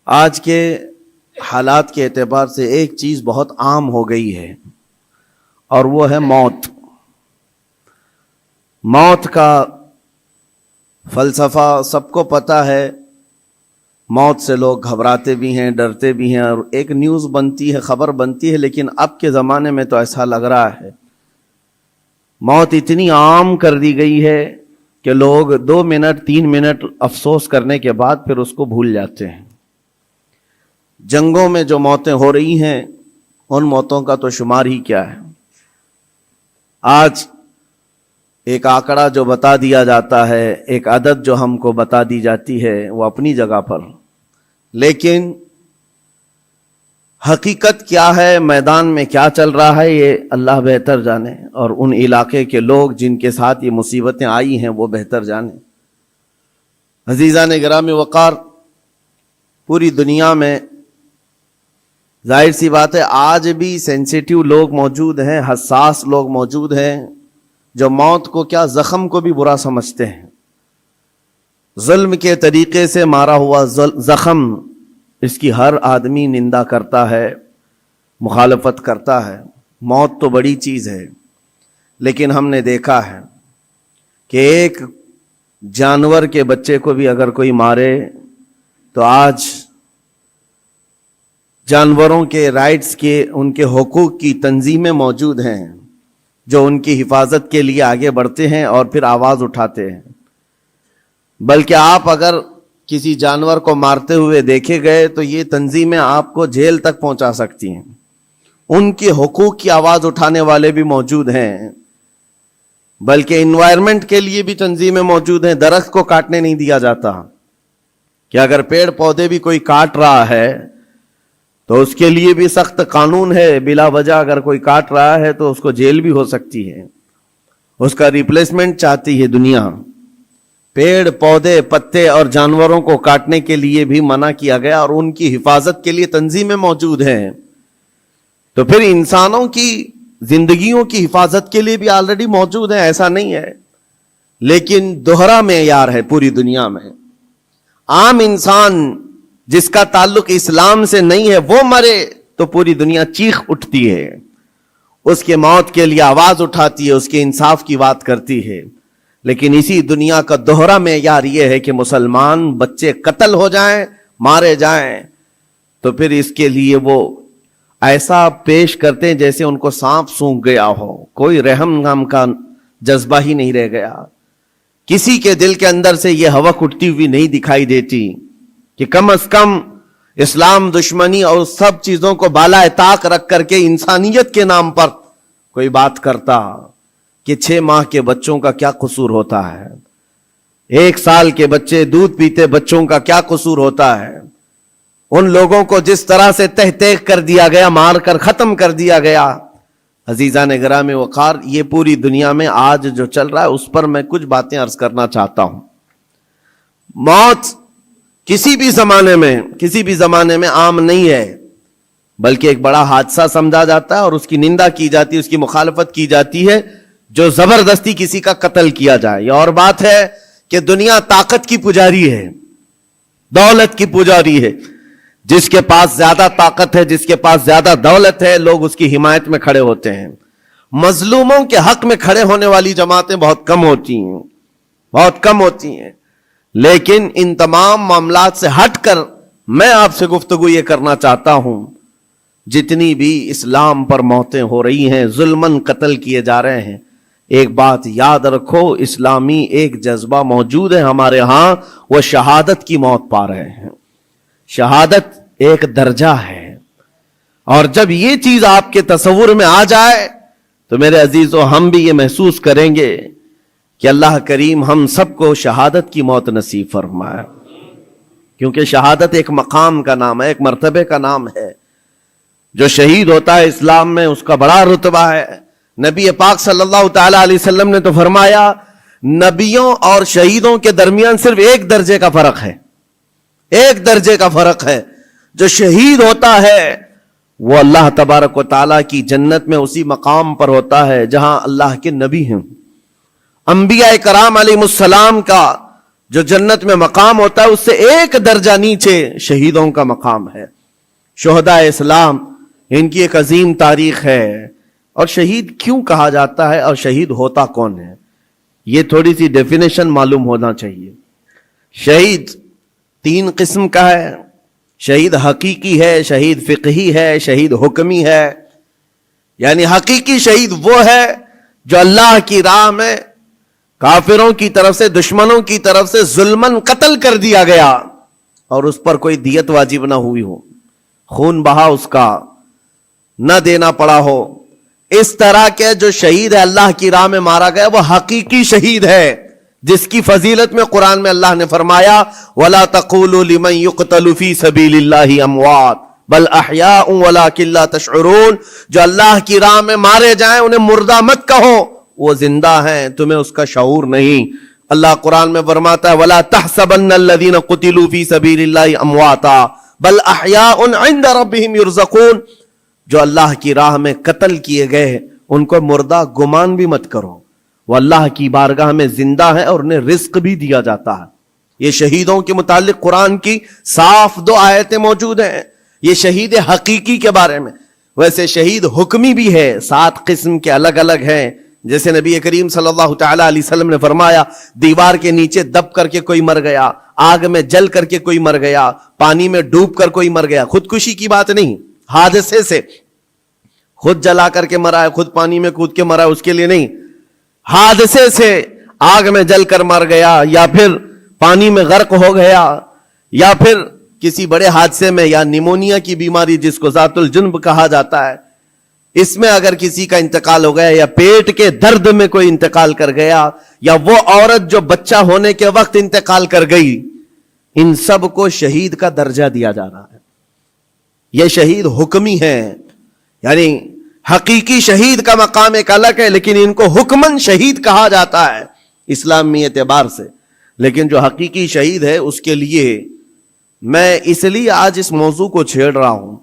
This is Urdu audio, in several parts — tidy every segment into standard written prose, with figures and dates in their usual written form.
آج کے حالات کے اعتبار سے ایک چیز بہت عام ہو گئی ہے اور وہ ہے موت۔ موت کا فلسفہ سب کو پتہ ہے۔ موت سے لوگ گھبراتے بھی ہیں، ڈرتے بھی ہیں، اور ایک نیوز بنتی ہے، خبر بنتی ہے، لیکن اب کے زمانے میں تو ایسا لگ رہا ہے موت اتنی عام کر دی گئی ہے کہ لوگ 2 منٹ 3 منٹ افسوس کرنے کے بعد پھر اس کو بھول جاتے ہیں۔ جنگوں میں جو موتیں ہو رہی ہیں ان موتوں کا تو شمار ہی کیا ہے۔ آج ایک آنکڑا جو بتا دیا جاتا ہے، ایک عدد جو ہم کو بتا دی جاتی ہے، وہ اپنی جگہ پر، لیکن حقیقت کیا ہے، میدان میں کیا چل رہا ہے، یہ اللہ بہتر جانے، اور ان علاقے کے لوگ جن کے ساتھ یہ مصیبتیں آئی ہیں وہ بہتر جانے۔ عزیزان گرامی وقار، پوری دنیا میں ظاہر سی بات ہے آج بھی سینسیٹیو لوگ موجود ہیں، حساس لوگ موجود ہیں، جو موت کو کیا زخم کو بھی برا سمجھتے ہیں۔ ظلم کے طریقے سے مارا ہوا زخم، اس کی ہر آدمی نندا کرتا ہے، مخالفت کرتا ہے۔ موت تو بڑی چیز ہے، لیکن ہم نے دیکھا ہے کہ ایک جانور کے بچے کو بھی اگر کوئی مارے تو آج جانوروں کے رائٹس کے، ان کے حقوق کی تنظیمیں موجود ہیں جو ان کی حفاظت کے لیے آگے بڑھتے ہیں اور پھر آواز اٹھاتے ہیں۔ بلکہ آپ اگر کسی جانور کو مارتے ہوئے دیکھے گئے تو یہ تنظیمیں آپ کو جیل تک پہنچا سکتی ہیں۔ ان کے حقوق کی آواز اٹھانے والے بھی موجود ہیں، بلکہ انوائرمنٹ کے لیے بھی تنظیمیں موجود ہیں۔ درخت کو کاٹنے نہیں دیا جاتا کہ اگر پیڑ پودے بھی کوئی کاٹ رہا ہے تو اس کے لیے بھی سخت قانون ہے، بلا وجہ اگر کوئی کاٹ رہا ہے تو اس کو جیل بھی ہو سکتی ہے، اس کا ریپلیسمنٹ چاہتی ہے دنیا۔ پیڑ پودے پتے اور جانوروں کو کاٹنے کے لیے بھی منع کیا گیا اور ان کی حفاظت کے لیے تنظیمیں موجود ہیں۔ تو پھر انسانوں کی زندگیوں کی حفاظت کے لیے بھی آلریڈی موجود ہیں، ایسا نہیں ہے، لیکن دوہرا معیار ہے پوری دنیا میں۔ عام انسان جس کا تعلق اسلام سے نہیں ہے وہ مرے تو پوری دنیا چیخ اٹھتی ہے، اس کے موت کے لیے آواز اٹھاتی ہے، اس کے انصاف کی بات کرتی ہے۔ لیکن اسی دنیا کا دوہرا معیار یہ ہے کہ مسلمان بچے قتل ہو جائیں، مارے جائیں، تو پھر اس کے لیے وہ ایسا پیش کرتے ہیں جیسے ان کو سانپ سونگھ گیا ہو، کوئی رحم نام کا جذبہ ہی نہیں رہ گیا۔ کسی کے دل کے اندر سے یہ ہوک اٹھتی ہوئی نہیں دکھائی دیتی کہ کم از کم اسلام دشمنی اور سب چیزوں کو بالائے طاق رکھ کر کے انسانیت کے نام پر کوئی بات کرتا کہ 6 ماہ کے بچوں کا کیا قصور ہوتا ہے، 1 سال کے بچے دودھ پیتے بچوں کا کیا قصور ہوتا ہے۔ ان لوگوں کو جس طرح سے تہ تیغ کر دیا گیا، مار کر ختم کر دیا گیا۔ عزیزان گرامی وقار، یہ پوری دنیا میں آج جو چل رہا ہے اس پر میں کچھ باتیں عرض کرنا چاہتا ہوں۔ موت کسی بھی زمانے میں عام نہیں ہے، بلکہ ایک بڑا حادثہ سمجھا جاتا ہے اور اس کی نندا کی جاتی ہے، اس کی مخالفت کی جاتی ہے جو زبردستی کسی کا قتل کیا جائے۔ یہ اور بات ہے کہ دنیا طاقت کی پجاری ہے، دولت کی پجاری ہے۔ جس کے پاس زیادہ طاقت ہے، جس کے پاس زیادہ دولت ہے، لوگ اس کی حمایت میں کھڑے ہوتے ہیں۔ مظلوموں کے حق میں کھڑے ہونے والی جماعتیں بہت کم ہوتی ہیں۔ لیکن ان تمام معاملات سے ہٹ کر میں آپ سے گفتگو یہ کرنا چاہتا ہوں، جتنی بھی اسلام پر موتیں ہو رہی ہیں، ظلماً قتل کیے جا رہے ہیں، ایک بات یاد رکھو، اسلامی ایک جذبہ موجود ہے ہمارے ہاں، وہ شہادت کی موت پا رہے ہیں۔ شہادت ایک درجہ ہے، اور جب یہ چیز آپ کے تصور میں آ جائے تو میرے عزیزو ہم بھی یہ محسوس کریں گے کہ اللہ کریم ہم سب کو شہادت کی موت نصیب فرمائے، کیونکہ شہادت ایک مقام کا نام ہے، ایک مرتبے کا نام ہے۔ جو شہید ہوتا ہے اسلام میں اس کا بڑا رتبہ ہے۔ نبی پاک صلی اللہ تعالی علیہ وسلم نے تو فرمایا، نبیوں اور شہیدوں کے درمیان صرف 1 درجے کا فرق ہے، 1 درجے کا فرق ہے۔ جو شہید ہوتا ہے وہ اللہ تبارک و تعالیٰ کی جنت میں اسی مقام پر ہوتا ہے جہاں اللہ کے نبی ہیں۔ انبیاء کرام علیہ السلام کا جو جنت میں مقام ہوتا ہے اس سے ایک درجہ نیچے شہیدوں کا مقام ہے. شہداء اسلام ان کی ایک عظیم تاریخ ہے. اور شہید کیوں کہا جاتا ہے اور شہید ہوتا کون ہے, یہ تھوڑی سی ڈیفینیشن معلوم ہونا چاہیے. شہید 3 قسم کا ہے. شہید حقیقی ہے, شہید فقہی ہے, شہید حکمی ہے. یعنی حقیقی شہید وہ ہے جو اللہ کی راہ میں کافروں کی طرف سے, دشمنوں کی طرف سے ظلمن قتل کر دیا گیا اور اس پر کوئی دیت واجب نہ ہوئی ہو, خون بہا اس کا نہ دینا پڑا ہو. اس طرح کے جو شہید ہے اللہ کی راہ میں مارا گیا وہ حقیقی شہید ہے, جس کی فضیلت میں قرآن میں اللہ نے فرمایا وَلَا تَقُولُوا لِمَنْ يُقْتَلُ فِي سَبِيلِ اللَّهِ أَمْوَاتٌ بَلْ أَحْيَاءٌ وَلَكِنْ لَا تَشْعُرُونَ. جو اللہ کی راہ میں مارے جائیں انہیں مردہ مت کہو, وہ زندہ ہیں, تمہیں اس کا شعور نہیں. اللہ قرآن میں فرماتا ہے وَلَا تَحْسَبَنَّ الَّذِينَ قُتِلُوا فِي سَبِيلِ اللَّهِ أَمْوَاتًا بَلْ أَحْيَاءٌ عِنْدَ رَبِّهِمْ يُرْزَقُونَ. جو اللہ کی راہ میں قتل کیے گئے ان کو مردہ گمان بھی مت کرو, وہ اللہ کی بارگاہ میں زندہ ہے اور انہیں رزق بھی دیا جاتا ہے. یہ شہیدوں کے متعلق قرآن کی صاف 2 آیتیں موجود ہیں. یہ شہید حقیقی کے بارے میں. ویسے شہید حکمی بھی ہے, 7 قسم کے الگ الگ ہیں. جیسے نبی کریم صلی اللہ تعالی علیہ وسلم نے فرمایا دیوار کے نیچے دب کر کے کوئی مر گیا, آگ میں جل کر کے کوئی مر گیا, پانی میں ڈوب کر کوئی مر گیا. خودکشی کی بات نہیں, حادثے سے خود جلا کر کے مرا ہے, خود پانی میں کود کے مرا ہے, اس کے لیے نہیں. حادثے سے آگ میں جل کر مر گیا, یا پھر پانی میں غرق ہو گیا, یا پھر کسی بڑے حادثے میں, یا نیمونیا کی بیماری جس کو ذات الجنب کہا جاتا ہے, اس میں اگر کسی کا انتقال ہو گیا, یا پیٹ کے درد میں کوئی انتقال کر گیا, یا وہ عورت جو بچہ ہونے کے وقت انتقال کر گئی, ان سب کو شہید کا درجہ دیا جا رہا ہے. یہ شہید حکمی ہے. یعنی حقیقی شہید کا مقام ایک الگ ہے, لیکن ان کو حکمن شہید کہا جاتا ہے اسلامی اعتبار سے. لیکن جو حقیقی شہید ہے اس کے لیے میں اس لیے آج اس موضوع کو چھیڑ رہا ہوں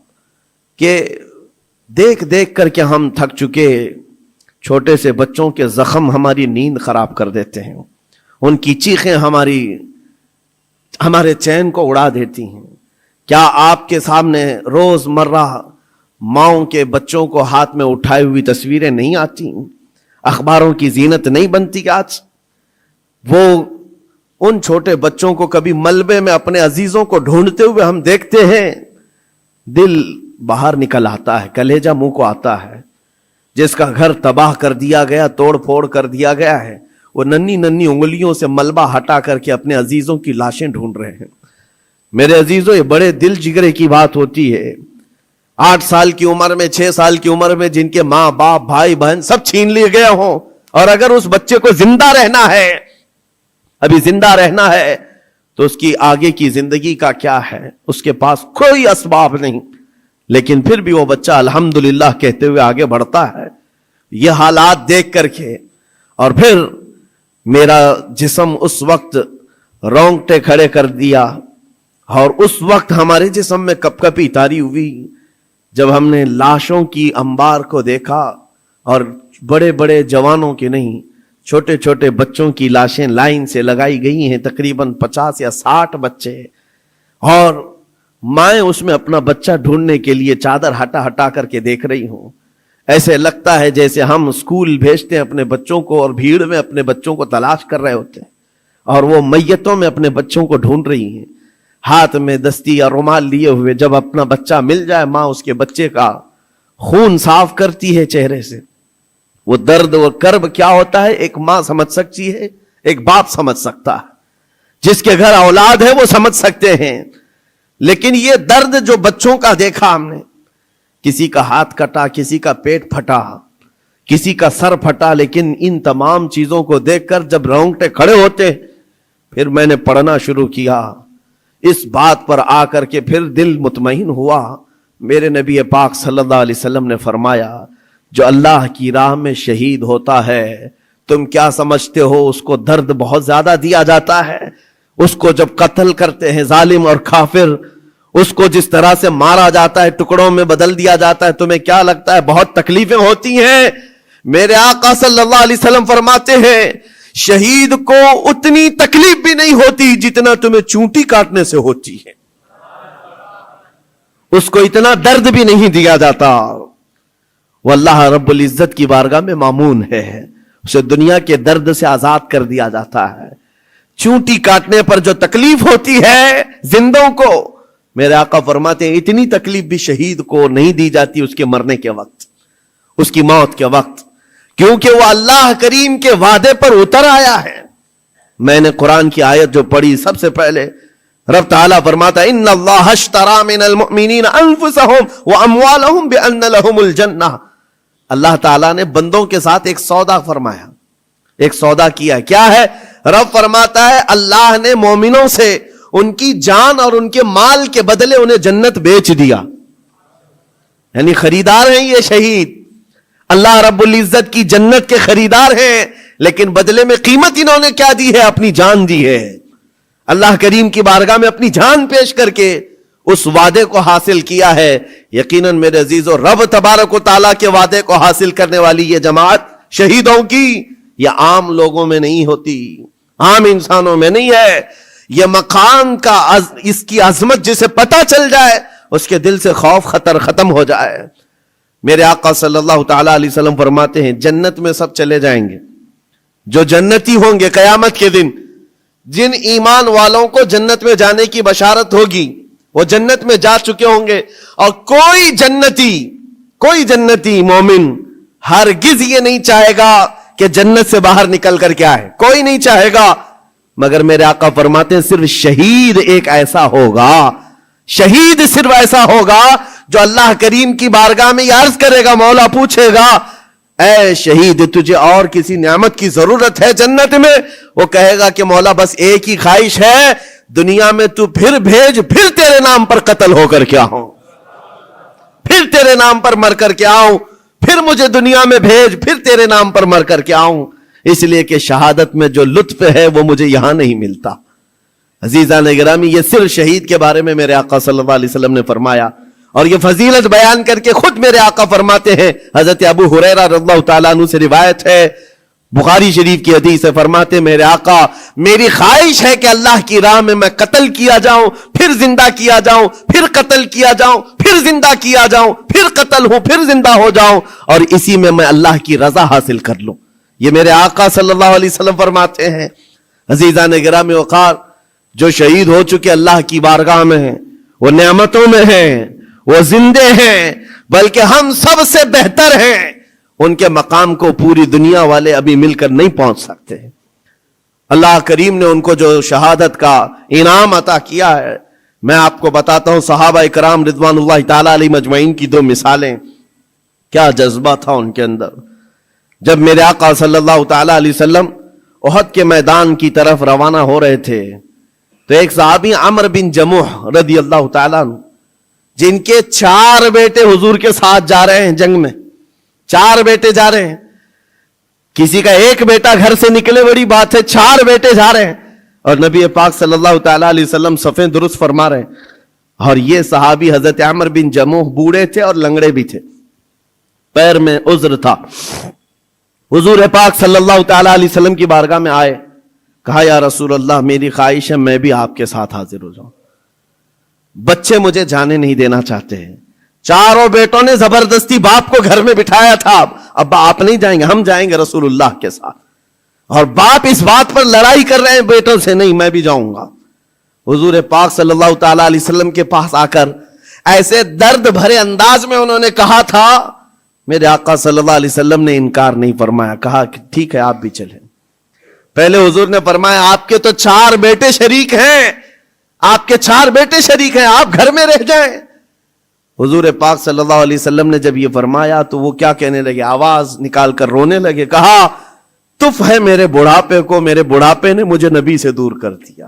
کہ دیکھ دیکھ کر کے ہم تھک چکے. چھوٹے سے بچوں کے زخم ہماری نیند خراب کر دیتے ہیں, ان کی چیخیں ہمارے چین کو اڑا دیتی ہیں. کیا آپ کے سامنے روز مرہ ماؤں کے بچوں کو ہاتھ میں اٹھائے ہوئی تصویریں نہیں آتی؟ اخباروں کی زینت نہیں بنتی آج؟ وہ ان چھوٹے بچوں کو کبھی ملبے میں اپنے عزیزوں کو ڈھونڈتے ہوئے ہم دیکھتے ہیں, دل باہر نکل آتا ہے, کلیجہ منہ کو آتا ہے. جس کا گھر تباہ کر دیا گیا, توڑ پھوڑ کر دیا گیا ہے, وہ ننھی ننھی انگلیوں سے ملبہ ہٹا کر کے اپنے عزیزوں کی لاشیں ڈھونڈ رہے ہیں. میرے عزیزوں, یہ بڑے دل جگرے کی بات ہوتی ہے. 8 سال کی عمر میں, 6 سال کی عمر میں جن کے ماں باپ بھائی بہن سب چھین لیے گئے ہوں, اور اگر اس بچے کو زندہ رہنا ہے, ابھی زندہ رہنا ہے, تو اس کی آگے کی زندگی کا کیا ہے؟ اس کے پاس کوئی اسباب نہیں, لیکن پھر بھی وہ بچہ الحمدللہ کہتے ہوئے آگے بڑھتا ہے. یہ حالات دیکھ کر کے, اور پھر میرا جسم اس وقت رونگٹے کھڑے کر دیا, اور اس وقت ہمارے جسم میں کپ کپی طاری ہوئی جب ہم نے لاشوں کی انبار کو دیکھا, اور بڑے بڑے جوانوں کے نہیں, چھوٹے چھوٹے بچوں کی لاشیں لائن سے لگائی گئی ہیں, تقریباً 50 یا 60 بچے, اور مائیں اس میں اپنا بچہ ڈھونڈنے کے لیے چادر ہٹا ہٹا کر کے دیکھ رہی ہوں. ایسے لگتا ہے جیسے ہم اسکول بھیجتے ہیں اپنے بچوں کو, اور بھیڑ میں اپنے بچوں کو تلاش کر رہے ہوتے ہیں, اور وہ میتوں میں اپنے بچوں کو ڈھونڈ رہی ہیں, ہاتھ میں دستی یا رومال لیے ہوئے. جب اپنا بچہ مل جائے, ماں اس کے بچے کا خون صاف کرتی ہے چہرے سے. وہ درد و کرب کیا ہوتا ہے ایک ماں سمجھ سکتی ہے, ایک باپ سمجھ سکتا ہے, جس کے گھر اولاد ہے وہ سمجھ سکتے ہیں. لیکن یہ درد جو بچوں کا دیکھا ہم نے, کسی کا ہاتھ کٹا, کسی کا پیٹ پھٹا, کسی کا سر پھٹا, لیکن ان تمام چیزوں کو دیکھ کر جب رونگٹے کھڑے ہوتے, پھر میں نے پڑھنا شروع کیا. اس بات پر آ کر کے پھر دل مطمئن ہوا. میرے نبی پاک صلی اللہ علیہ وسلم نے فرمایا, جو اللہ کی راہ میں شہید ہوتا ہے, تم کیا سمجھتے ہو اس کو درد بہت زیادہ دیا جاتا ہے؟ اس کو جب قتل کرتے ہیں ظالم اور کافر, اس کو جس طرح سے مارا جاتا ہے, ٹکڑوں میں بدل دیا جاتا ہے, تمہیں کیا لگتا ہے بہت تکلیفیں ہوتی ہیں؟ میرے آقا صلی اللہ علیہ وسلم فرماتے ہیں شہید کو اتنی تکلیف بھی نہیں ہوتی جتنا تمہیں چونٹی کاٹنے سے ہوتی ہے. اس کو اتنا درد بھی نہیں دیا جاتا. وہ اللہ رب العزت کی بارگاہ میں مامون ہے, اسے دنیا کے درد سے آزاد کر دیا جاتا ہے. چونٹی کاٹنے پر جو تکلیف ہوتی ہے زندوں کو, میرے آقا فرماتے ہیں اتنی تکلیف بھی شہید کو نہیں دی جاتی اس کے مرنے کے وقت, اس کی موت کے وقت, کیونکہ وہ اللہ کریم کے وعدے پر اتر آیا ہے. میں نے قرآن کی آیت جو پڑھی سب سے پہلے, رب تعالیٰ فرماتا ہے ان اللہ اشترى من المؤمنین انفسهم واموالهم بان لهم الجنہ. اللہ تعالیٰ نے بندوں کے ساتھ ایک سودا فرمایا, ایک سودا کیا. کیا ہے؟ رب فرماتا ہے اللہ نے مومنوں سے ان کی جان اور ان کے مال کے بدلے انہیں جنت بیچ دیا. یعنی خریدار ہیں یہ شہید, اللہ رب العزت کی جنت کے خریدار ہیں, لیکن بدلے میں قیمت انہوں نے کیا دی ہے؟ اپنی جان دی ہے. اللہ کریم کی بارگاہ میں اپنی جان پیش کر کے اس وعدے کو حاصل کیا ہے. یقیناً میرے عزیزو, رب تبارک و تعالیٰ کے وعدے کو حاصل کرنے والی یہ جماعت شہیدوں کی یہ عام لوگوں میں نہیں ہوتی, عام انسانوں میں نہیں ہے. یہ مقام کا اس کی عظمت جسے پتہ چل جائے اس کے دل سے خوف خطر ختم ہو جائے. میرے آقا صلی اللہ تعالیٰ علیہ وسلم فرماتے ہیں جنت میں سب چلے جائیں گے, جو جنتی ہوں گے قیامت کے دن, جن ایمان والوں کو جنت میں جانے کی بشارت ہوگی وہ جنت میں جا چکے ہوں گے. اور کوئی جنتی مومن ہرگز یہ نہیں چاہے گا کہ جنت سے باہر نکل کر کے آئے, کوئی نہیں چاہے گا. مگر میرے آقا فرماتے ہیں صرف شہید ایک ایسا ہوگا, شہید صرف ایسا ہوگا جو اللہ کریم کی بارگاہ میں یہ عرض کرے گا, مولا پوچھے گا اے شہید تجھے اور کسی نعمت کی ضرورت ہے جنت میں؟ وہ کہے گا کہ مولا بس ایک ہی خواہش ہے, دنیا میں تو پھر بھیج, پھر تیرے نام پر قتل ہو کر کے آؤں, پھر تیرے نام پر مر کر کے آؤں, پھر مجھے دنیا میں بھیج, پھر تیرے نام پر مر کر کے آؤں. اس لیے کہ شہادت میں جو لطف ہے وہ مجھے یہاں نہیں ملتا. عزیزان گرامی, یہ صرف شہید کے بارے میں میرے آقا صلی اللہ علیہ وسلم نے فرمایا, اور یہ فضیلت بیان کر کے خود میرے آقا فرماتے ہیں, حضرت ابو ہریرہ رضی اللہ تعالیٰ عنہ سے روایت ہے, بخاری شریف کی حدیث ہے, فرماتے میرے آقا میری خواہش ہے کہ اللہ کی راہ میں قتل کیا جاؤں, پھر زندہ کیا جاؤں, پھر قتل کیا جاؤں, پھر زندہ کیا جاؤں, پھر قتل ہوں, پھر زندہ ہو جاؤں, اور اسی میں اللہ کی رضا حاصل کر لوں. یہ میرے آقا صلی اللہ علیہ وسلم فرماتے ہیں. عزیزان گرامی وقار, جو شہید ہو چکے اللہ کی بارگاہ میں ہیں, وہ نعمتوں میں ہیں, وہ زندے ہیں, بلکہ ہم سب سے بہتر ہیں. ان کے مقام کو پوری دنیا والے ابھی مل کر نہیں پہنچ سکتے. اللہ کریم نے ان کو جو شہادت کا انعام عطا کیا ہے, میں آپ کو بتاتا ہوں صحابہ اکرام رضوان اللہ تعالیٰ علیہ مجمعین کی دو مثالیں. کیا جذبہ تھا ان کے اندر. جب میرے آقا صلی اللہ تعالیٰ علیہ وسلم احد کے میدان کی طرف روانہ ہو رہے تھے, تو ایک صحابی عمرو بن جموح رضی اللہ تعالیٰ عنہ, جن کے 4 بیٹے حضور کے ساتھ جا رہے ہیں جنگ میں, 4 بیٹے جا رہے ہیں, کسی کا ایک بیٹا گھر سے نکلے بڑی بات ہے, 4 بیٹے جا رہے ہیں, اور نبی پاک صلی اللہ تعالیٰ علیہ وسلم صفیں درست فرما رہے ہیں. اور یہ صحابی حضرت عمرو بن جموح بوڑھے تھے اور لنگڑے بھی تھے, پیر میں عذر تھا. حضور پاک صلی اللہ تعالیٰ علیہ وسلم کی بارگاہ میں آئے, کہا یا رسول اللہ میری خواہش ہے میں بھی آپ کے ساتھ حاضر ہو جاؤں, بچے مجھے جانے نہیں دینا چاہتے ہیں. 4 بیٹوں نے زبردستی باپ کو گھر میں بٹھایا تھا, اب آپ نہیں جائیں گے, ہم جائیں گے رسول اللہ کے ساتھ. اور باپ اس بات پر لڑائی کر رہے ہیں بیٹوں سے, نہیں میں بھی جاؤں گا. حضور پاک صلی اللہ تعالیٰ علیہ وسلم کے پاس آ کر ایسے درد بھرے انداز میں انہوں نے کہا تھا, میرے آقا صلی اللہ علیہ وسلم نے انکار نہیں فرمایا, کہا کہ ٹھیک ہے آپ بھی چلیں. پہلے حضور نے فرمایا آپ کے تو 4 بیٹے شریک ہیں, آپ کے 4 بیٹے شریک ہیں, آپ گھر میں رہ جائیں. حضور پاک صلی اللہ علیہ وسلم نے جب یہ فرمایا تو وہ کیا کہنے لگے, آواز نکال کر رونے لگے, کہا تف ہے میرے بڑھاپے کو, میرے بڑھاپے نے مجھے نبی سے دور کر دیا,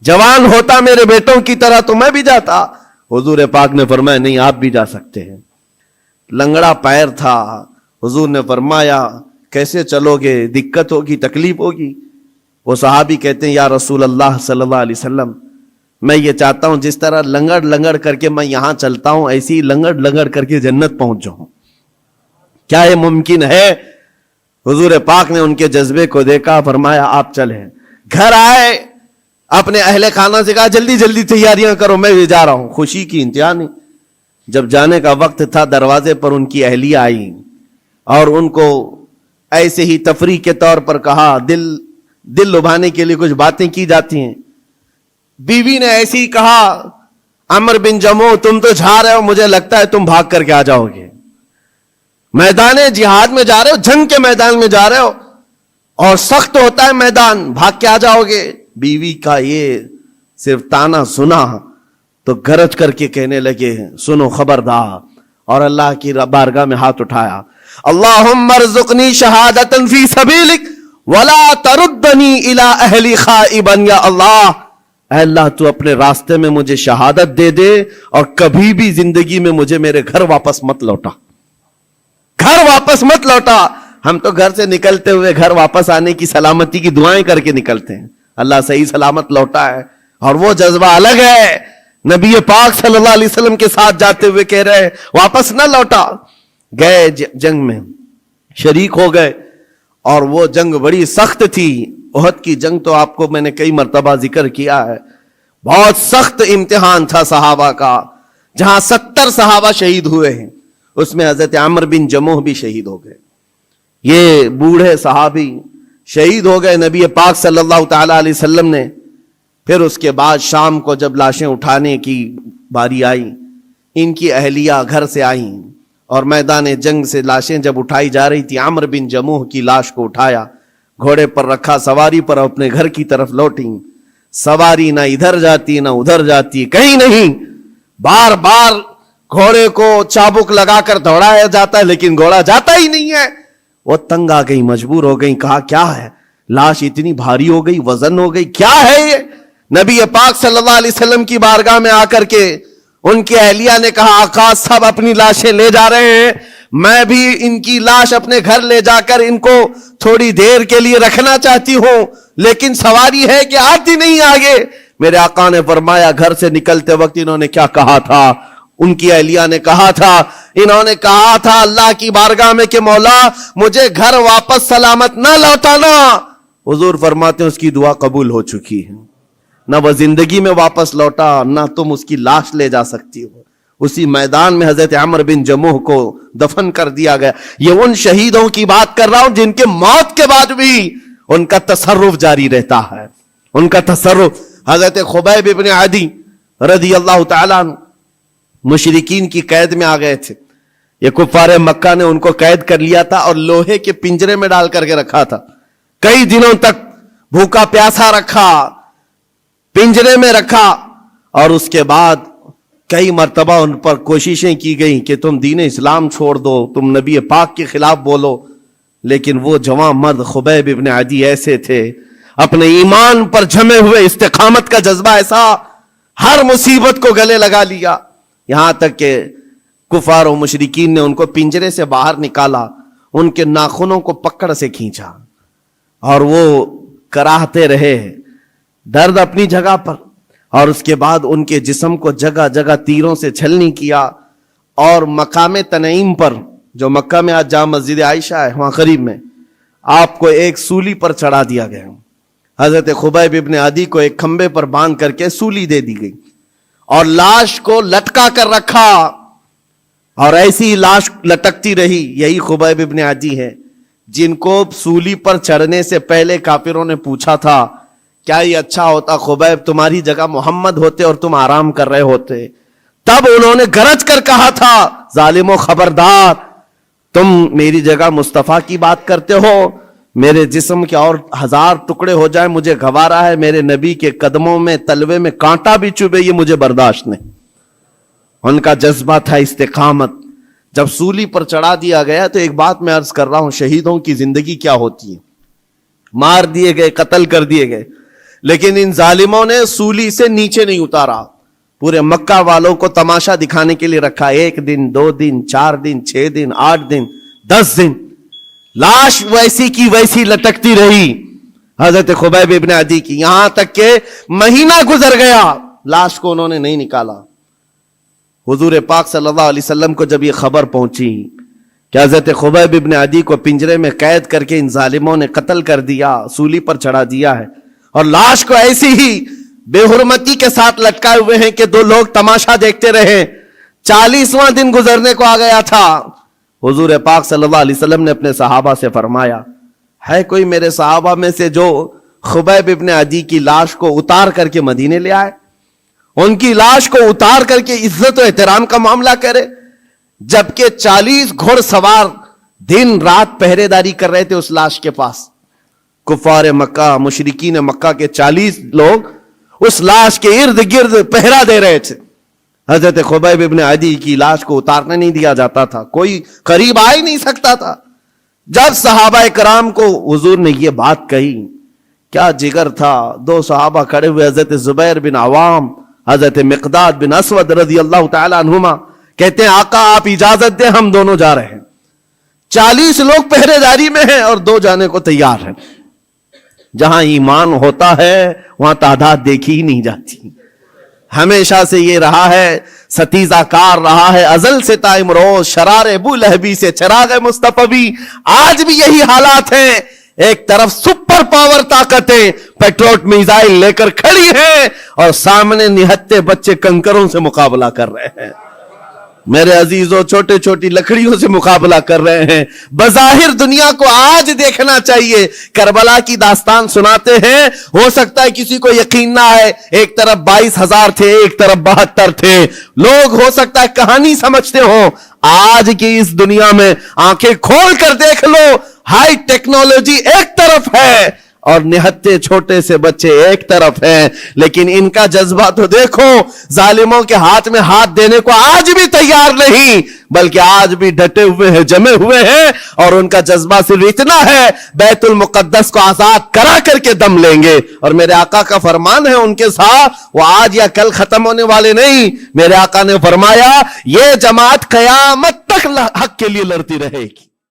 جوان ہوتا میرے بیٹوں کی طرح تو میں بھی جاتا. حضور پاک نے فرمایا نہیں آپ بھی جا سکتے ہیں. لنگڑا پیر تھا, حضور نے فرمایا کیسے چلو گے, دقت ہوگی, تکلیف ہوگی. وہ صحابی کہتے ہیں یا رسول اللہ صلی اللہ علیہ وسلم میں یہ چاہتا ہوں جس طرح لنگڑ لنگڑ کر کے میں یہاں چلتا ہوں ایسی لنگڑ لنگڑ کر کے جنت پہنچ جاؤں, کیا یہ ممکن ہے؟ حضور پاک نے ان کے جذبے کو دیکھا, فرمایا آپ چلیں. گھر آئے, اپنے اہل خانہ سے کہا جلدی جلدی تیاریاں کرو, میں بھی جا رہا ہوں. خوشی کی انتہا نہیں. جب جانے کا وقت تھا, دروازے پر ان کی اہلیہ آئی اور ان کو ایسے ہی تفریح کے طور پر کہا, دل لبھانے کے لیے کچھ باتیں کی جاتی ہیں. بیوی نے ایسے ہی کہا, عمر بن جموح تم تو جا رہے ہو, مجھے لگتا ہے تم بھاگ کر کے آ جاؤ گے. میدان جہاد میں جا رہے ہو, جنگ کے میدان میں جا رہے ہو, اور سخت ہوتا ہے میدان, بھاگ کے آ جاؤ گے. بیوی کا یہ صرف تانا سنا تو گرج کر کے کہنے لگے, سنو خبردار. اور اللہ کی بارگاہ میں ہاتھ اٹھایا, اللہم ارزقنی شہادتا فی سبیلک ولا تردنی الی اہلی خائبا. یا اللہ, اے اللہ تو اپنے راستے میں مجھے شہادت دے دے اور کبھی بھی زندگی میں مجھے میرے گھر واپس مت لوٹا, گھر واپس مت لوٹا. ہم تو گھر سے نکلتے ہوئے گھر واپس آنے کی سلامتی کی دعائیں کر کے نکلتے ہیں, اللہ صحیح سلامت لوٹا ہے. اور وہ جذبہ الگ ہے. نبی پاک صلی اللہ علیہ وسلم کے ساتھ جاتے ہوئے کہہ رہے واپس نہ لوٹا. گئے جنگ میں شریک ہو گئے, اور وہ جنگ بڑی سخت تھی. احد کی جنگ تو آپ کو میں نے کئی مرتبہ ذکر کیا ہے, بہت سخت امتحان تھا صحابہ کا, جہاں 70 صحابہ شہید ہوئے ہیں, اس میں حضرت عمر بن جموح بھی شہید ہو گئے. یہ بوڑھے صحابی شہید ہو گئے. نبی پاک صلی اللہ تعالی علیہ وسلم نے پھر اس کے بعد شام کو جب لاشیں اٹھانے کی باری آئی, ان کی اہلیہ گھر سے آئیں اور میدان جنگ سے لاشیں جب اٹھائی جا رہی تھی, عمر بن جموح کی لاش کو اٹھایا, گھوڑے پر رکھا, سواری پر اپنے گھر کی طرف لوٹیں. سواری نہ ادھر جاتی نہ ادھر جاتی, کہیں نہیں. بار بار گھوڑے کو چابک لگا کر دوڑایا جاتا ہے لیکن گھوڑا جاتا ہی نہیں ہے. وہ تنگ آ گئی, مجبور ہو گئی, کہا کیا ہے, لاش اتنی بھاری ہو گئی, وزن ہو گئی, کیا ہے یہ. نبی پاک صلی اللہ علیہ وسلم کی بارگاہ میں آ کر کے ان کی اہلیہ نے کہا, آقا سب اپنی لاشیں لے جا رہے ہیں, میں بھی ان کی لاش اپنے گھر لے جا کر ان کو تھوڑی دیر کے لیے رکھنا چاہتی ہوں, لیکن سواری ہے کہ آتی نہیں آگے. میرے آقا نے فرمایا, گھر سے نکلتے وقت انہوں نے کیا کہا تھا. ان کی اہلیہ نے کہا تھا, انہوں نے کہا تھا اللہ کی بارگاہ میں کہ مولا مجھے گھر واپس سلامت نہ لوٹانا. حضور فرماتے ہیں اس کی دعا قبول ہو چکی ہے. نہ وہ زندگی میں واپس لوٹا, نہ تم اس کی لاش لے جا سکتی ہو. اسی میدان میں حضرت عمر بن جموح کو دفن کر دیا گیا. یہ ان شہیدوں کی بات کر رہا ہوں جن کے موت کے بعد بھی ان کا تصرف جاری رہتا ہے, ان کا تصرف. حضرت خبیب ابن عدی رضی اللہ تعالیٰ عنہ مشرکین کی قید میں آ گئے تھے. یہ کفار مکہ نے ان کو قید کر لیا تھا اور لوہے کے پنجرے میں ڈال کر کے رکھا تھا. کئی دنوں تک بھوکا پیاسا رکھا, پنجرے میں رکھا, اور اس کے بعد کئی مرتبہ ان پر کوششیں کی گئیں کہ تم دین اسلام چھوڑ دو, تم نبی پاک کے خلاف بولو. لیکن وہ جوان مرد خبیب ابن عدی ایسے تھے, اپنے ایمان پر جمے ہوئے, استقامت کا جذبہ ایسا, ہر مصیبت کو گلے لگا لیا. یہاں تک کہ کفار و مشرکین نے ان کو پنجرے سے باہر نکالا, ان کے ناخنوں کو پکڑ سے کھینچا, اور وہ کراہتے رہے, درد اپنی جگہ پر. اور اس کے بعد ان کے جسم کو جگہ جگہ تیروں سے چھلنی کیا, اور مقام تنعیم پر, جو مکہ میں آج جامع مسجد عائشہ ہے وہاں قریب میں, آپ کو ایک سولی پر چڑھا دیا گیا. حضرت خبیب ابن عدی کو ایک کھمبے پر باندھ کر کے سولی دے دی گئی, اور لاش کو لٹکا کر رکھا, اور ایسی لاش لٹکتی رہی. یہی خبیب ابن عدی ہے جن کو سولی پر چڑھنے سے پہلے کافروں نے پوچھا تھا کیا یہ اچھا ہوتا خبیب تمہاری جگہ محمد ہوتے اور تم آرام کر رہے ہوتے. تب انہوں نے گرج کر کہا تھا, ظالمو خبردار, تم میری جگہ مصطفیٰ کی بات کرتے ہو, میرے جسم کے اور 1000 ٹکڑے ہو جائیں مجھے گوارا ہے, میرے نبی کے قدموں میں تلوے میں کانٹا بھی چبھے یہ مجھے برداشت نہیں. ان کا جذبہ تھا استقامت. جب سولی پر چڑھا دیا گیا تو ایک بات میں عرض کر رہا ہوں, شہیدوں کی زندگی کیا ہوتی ہے. مار دیے گئے, قتل کر دیے گئے, لیکن ان ظالموں نے سولی سے نیچے نہیں اتارا. پورے مکہ والوں کو تماشا دکھانے کے لیے رکھا. 1 دن 2 دن 4 دن 6 دن 8 دن 10 دن لاش ویسی کی ویسی لٹکتی رہی حضرت خبیب ابن عدی کی, یہاں تک کہ مہینہ گزر گیا, لاش کو انہوں نے نہیں نکالا. حضور پاک صلی اللہ علیہ وسلم کو جب یہ خبر پہنچی کہ حضرت خبیب ابن عدی کو پنجرے میں قید کر کے ان ظالموں نے قتل کر دیا، سولی پر چڑھا دیا ہے، اور لاش کو ایسی ہی بے حرمتی کے ساتھ لٹکائے ہوئے ہیں کہ دو لوگ تماشا دیکھتے رہے۔ 40واں دن گزرنے کو آ گیا تھا۔ حضور پاک صلی اللہ علیہ وسلم نے اپنے صحابہ سے فرمایا، ہے کوئی میرے صحابہ میں سے جو خبیب ابن عدی کی لاش کو اتار کر کے مدینے لے آئے، ان کی لاش کو اتار کر کے عزت و احترام کا معاملہ کرے؟ جبکہ 40 گھڑ سوار دن رات پہرے داری کر رہے تھے اس لاش کے پاس۔ کفار مکہ، مشرکین مکہ کے 40 لوگ اس لاش کے ارد گرد پہرا دے رہے تھے۔ حضرت خبیب ابن عدی کی لاش کو اتارنے نہیں دیا جاتا تھا، کوئی قریب آ ہی نہیں سکتا تھا۔ جب صحابہ کرام کو حضور نے یہ بات کہی، کیا جگر تھا! 2 صحابہ کھڑے ہوئے، حضرت زبیر بن عوام، حضرت مقداد بن اسود رضی اللہ تعالی عنہما، کہتے ہیں آقا آپ اجازت دیں ہم دونوں جا رہے ہیں۔ 40 لوگ پہرے داری میں ہیں اور 2 جانے کو تیار ہیں۔ جہاں ایمان ہوتا ہے وہاں تعداد دیکھی ہی نہیں جاتی۔ ہمیشہ سے یہ رہا ہے، ستیزہ کار رہا ہے ازل سے تا امروز، شرار ابو لہبی سے چراغ مصطفی۔ آج بھی یہی حالات ہیں، ایک طرف سپر پاور طاقتیں پیٹروٹ میزائل لے کر کھڑی ہیں اور سامنے نہتے بچے کنکروں سے مقابلہ کر رہے ہیں۔ میرے عزیزوں، چھوٹے چھوٹی لکڑیوں سے مقابلہ کر رہے ہیں۔ بظاہر دنیا کو آج دیکھنا چاہیے، کربلا کی داستان سناتے ہیں، ہو سکتا ہے کسی کو یقین نہ آئے، ایک طرف 22,000 تھے، ایک طرف 72 تھے، لوگ ہو سکتا ہے کہانی سمجھتے ہوں۔ آج کی اس دنیا میں آنکھیں کھول کر دیکھ لو، ہائی ٹیکنالوجی ایک طرف ہے اور نہتے چھوٹے سے بچے ایک طرف ہیں، لیکن ان کا جذبہ تو دیکھو، ظالموں کے ہاتھ میں ہاتھ دینے کو آج بھی تیار نہیں، بلکہ آج بھی ڈٹے ہوئے ہیں، جمے ہوئے ہیں، اور ان کا جذبہ صرف اتنا ہے، بیت المقدس کو آزاد کرا کر کے دم لیں گے۔ اور میرے آقا کا فرمان ہے ان کے ساتھ، وہ آج یا کل ختم ہونے والے نہیں۔ میرے آقا نے فرمایا یہ جماعت قیامت تک حق کے لیے لڑتی رہے گی۔